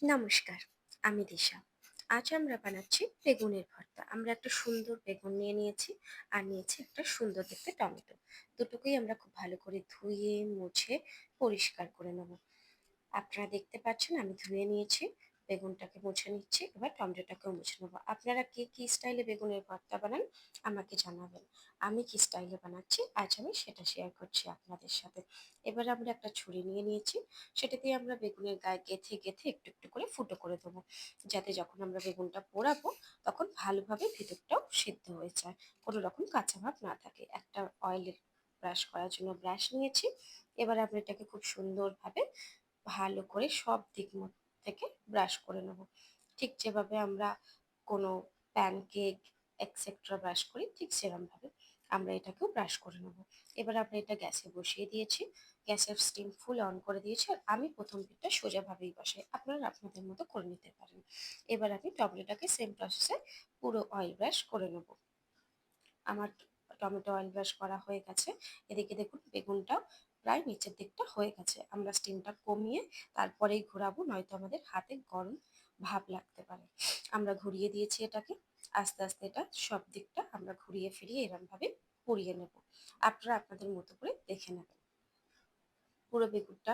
নমস্কার, আমি দিশা। আজ আমরা বানাচ্ছি বেগুনের ভর্তা। আমরা একটা সুন্দর বেগুন নিয়ে নিয়েছি আর নিয়েছি একটা সুন্দর দেখতে টমেটো। দুটোকেই আমরা খুব ভালো করে ধুয়ে মুছে পরিষ্কার করে নেব। আপনারা দেখতে পাচ্ছেন আমি ধুয়ে নিয়েছি, বেগুনটাকে মুছে নিচ্ছি, এবার টমেটোটাকেও মুছে নেবো। আপনারা কে কি স্টাইলে বেগুনের ভর্তা বানান আমাকে জানাবেন। আমি কি স্টাইলে বানাচ্ছি আজ আমি সেটা শেয়ার করছি আপনাদের সাথে। এবার আমরা একটা ছুরি নিয়ে নিয়েছি, সেটা দিয়ে আমরা বেগুনের গায়ে গেঁথে গেঁথে একটু একটু করে ফুটো করে দেবো, যাতে যখন আমরা বেগুনটা পোড়াবো তখন ভালোভাবে ভেতরটাও সিদ্ধ হয়ে যায়, কোনো রকম কাঁচা ভাব না থাকে। একটা অয়েলের ব্রাশ করার জন্য ব্রাশ নিয়েছি। এবার আমরা এটাকে খুব সুন্দরভাবে ভালো করে সব দিক থেকে ব্রাশ করে নেব। ঠিক যেভাবে আমরা কোনো প্যানকেক এক্সেট্রা ব্রাশ করি ঠিক সেরকমভাবে আমরা এটাকেও ব্রাশ করে নেব। এবার আমরা এটা গ্যাসে বসিয়ে দিয়েছি, গ্যাসের স্টিম ফুল অন করে দিয়েছি, আর আমি প্রথম দিকটা সোজাভাবেই বসাই, আপনারা আপনাদের মতো করে নিতে পারেন। এবার আমি টমেটোটাকে সেম প্রসেসে পুরো অয়েল ব্রাশ করে নেব। আমার টমেটো অয়েল ব্রাশ করা হয়ে গেছে। এদিকে দেখুন বেগুনটাও প্রায় নিচের দিকটা হয়ে গেছে। আমরা স্টিমটা কমিয়ে তারপরেই ঘোরাবো, নয়তো আমাদের হাতে গরম ভাব লাগতে পারে। আমরা ঘুরিয়ে দিয়েছি এটাকে, আস্তে আস্তে এটা সব দিকটা আমরা ঘুরিয়ে ফিরিয়ে এরমভাবে পুড়িয়ে নেব। আপনারা আপনাদের মতো করে দেখে নেবেন। পুরো বেগুনটা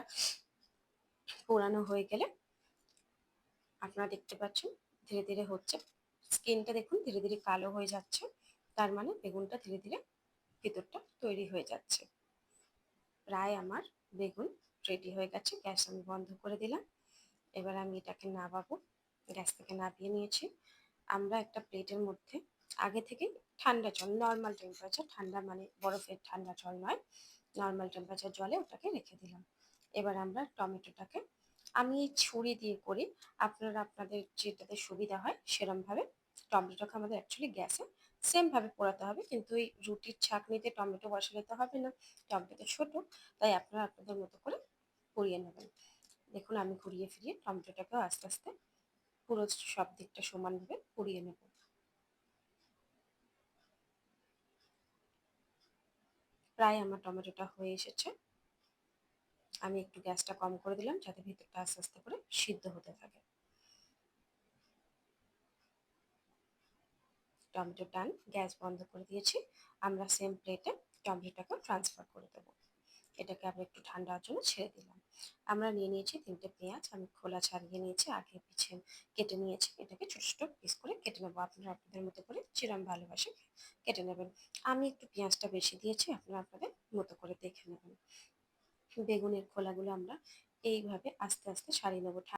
পোড়ানো হয়ে গেলে আপনারা দেখতে পাচ্ছেন ধীরে ধীরে হচ্ছে, স্কিনটা দেখুন ধীরে ধীরে কালো হয়ে যাচ্ছে, তার মানে বেগুনটা ধীরে ধীরে ভেতরটা তৈরি হয়ে যাচ্ছে। প্রায় আমার বেগুন রেডি হয়ে গেছে, গ্যাস আমি বন্ধ করে দিলাম। এবার আমি এটাকে নামাবো, গ্যাস থেকে নামিয়ে নিয়েছি। আমরা একটা প্লেটের মধ্যে আগে থেকে ঠান্ডা জল, নর্মাল টেম্পারেচার, ঠান্ডা মানে বরফের ঠান্ডা জল নয়, নর্মাল টেম্পারেচার জলে ওটাকে রেখে দিলাম। এবার আমরা টমেটোটাকে, আমি এই ছুরি দিয়ে করি, আপনারা আপনাদের যেটাতে সুবিধা হয় সেরমভাবে। টমেটোটাকে আমাদের অ্যাকচুয়ালি গ্যাসে সেমভাবে পোড়াতে হবে, কিন্তু এই রুটির ছাঁকনিতে টমেটো বসালে তো হবে না, টমেটো তো ছোটো, তাই আপনারা আপনাদের মতো করে পুড়িয়ে নেবেন। দেখুন আমি ঘুরিয়ে ফিরিয়ে টমেটোটাকেও আস্তে আস্তে পুরো সব দিকটা সমানভাবে পুড়িয়ে নেব। প্রায় আমার টমেটোটা হয়ে এসেছে। আমি একটু গ্যাসটা কম করে দিলাম যাতে ভিতরটা আস্তে আস্তে করে সিদ্ধ হতে থাকে। টমেটো ডান, গ্যাস বন্ধ করে দিয়েছি। আমরা সেম প্লেটে টমেটোটাকে ট্রান্সফার করে দেবো। এটাকে আমি একটু ঠান্ডা হওয়ার জন্য ছেড়ে দিলাম। আমরা নিয়ে নিয়েছি তিনটে পেঁয়াজ, আমি খোলা ছাড়িয়ে নিয়েছি, আগে পিছে কেটে নিয়েছি। এটাকে ছোট ছোট পিস করে কেটে নেবো, আপনারা আপনাদের মতো করে যেরকম ভালোবাসে কেটে নেবেন। আমি একটু পেঁয়াজটা বেশি দিয়েছি, আপনারা আপনাদের মতো করে দেখে নেবেন। বেগুনের খোলাগুলো আমরা এইভাবে আস্তে আস্তে ছাড়িয়ে নেবো।